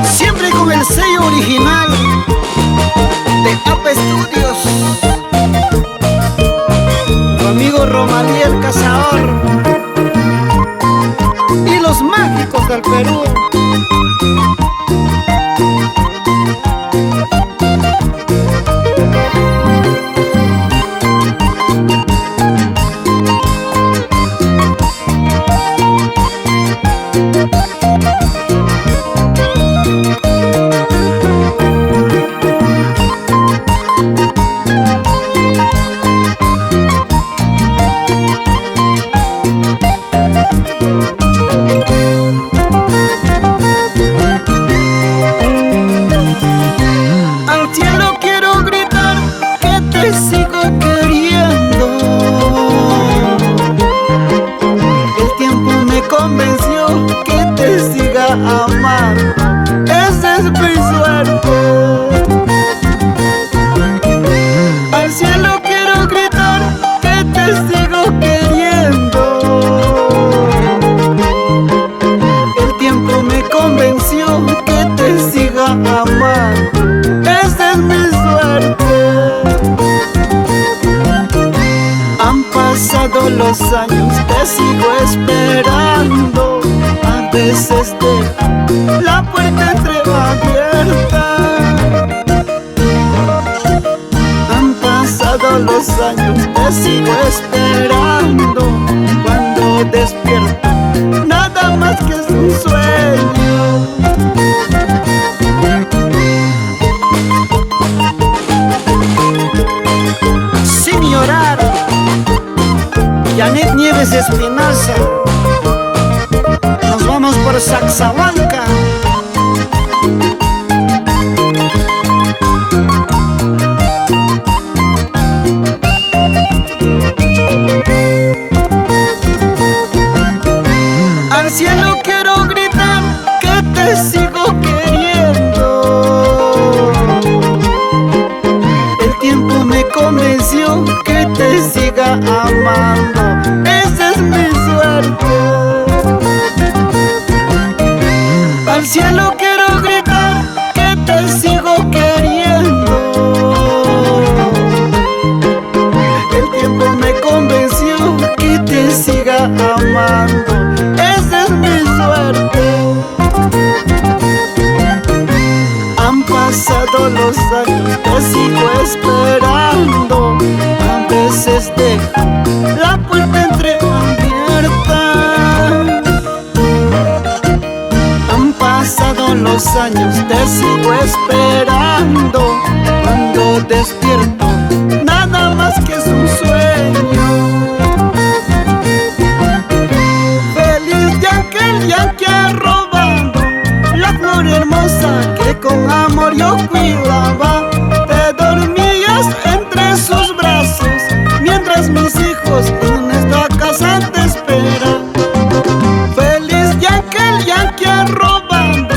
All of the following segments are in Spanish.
Siempre con el sello original de AP Studios, tu amigo Romaliel Cazador y los mágicos del Perú. Al cielo quiero gritar que te sigo queriendo. El tiempo me convenció que te siga amando. Esa es mi suerte. Al cielo quiero gritar que te sigo queriendo. El tiempo me convenció que te siga amando. Esa es mi suerte. Han pasado los años, te sigo esperando. A veces dejo la puerta entreabierta. Han pasado los años, te sigo esperando. Cuando despierto, nada más que es un sueño. Sin llorar, Janet Nieves Espinaza. Nos vamos por Saxahuanca. Al cielo quiero gritar que te sigo queriendo. El tiempo me convenció que te siga amando. Esa es mi suerte. Al cielo quiero gritar que te sigo queriendo. El tiempo me convenció que te siga amando. Esa es mi suerte. Han pasado los años, te sigo esperando. A veces dejo la puerta entreabierta. Han pasado los años, te sigo esperando. Cuando despierto, nada más que es un sueño. Feliz de aquel día que ha robado la flor hermosa que con amor yo cuidaba. Te dormías entre sus brazos mientras mis hijos en esta casa te esperan. Feliz de aquel día que ha robado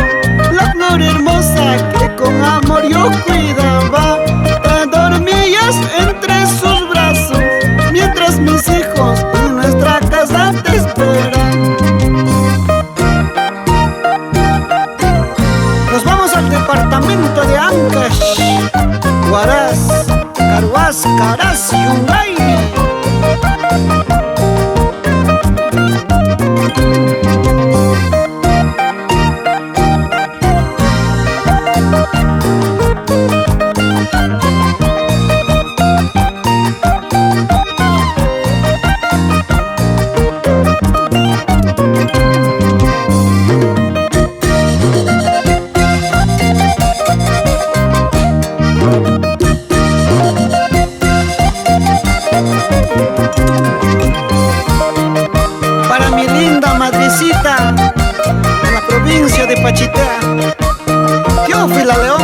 la flor hermosa que con amor yo cuidaba. Te dormías entre sus brazos mientras mis hijos en nuestra casa te esperan. Nos vamos al departamento de Ancash, Huaraz, Carhuaz, Caraz, Yungay. de la provincia de Pachita, Teófilo la Leona.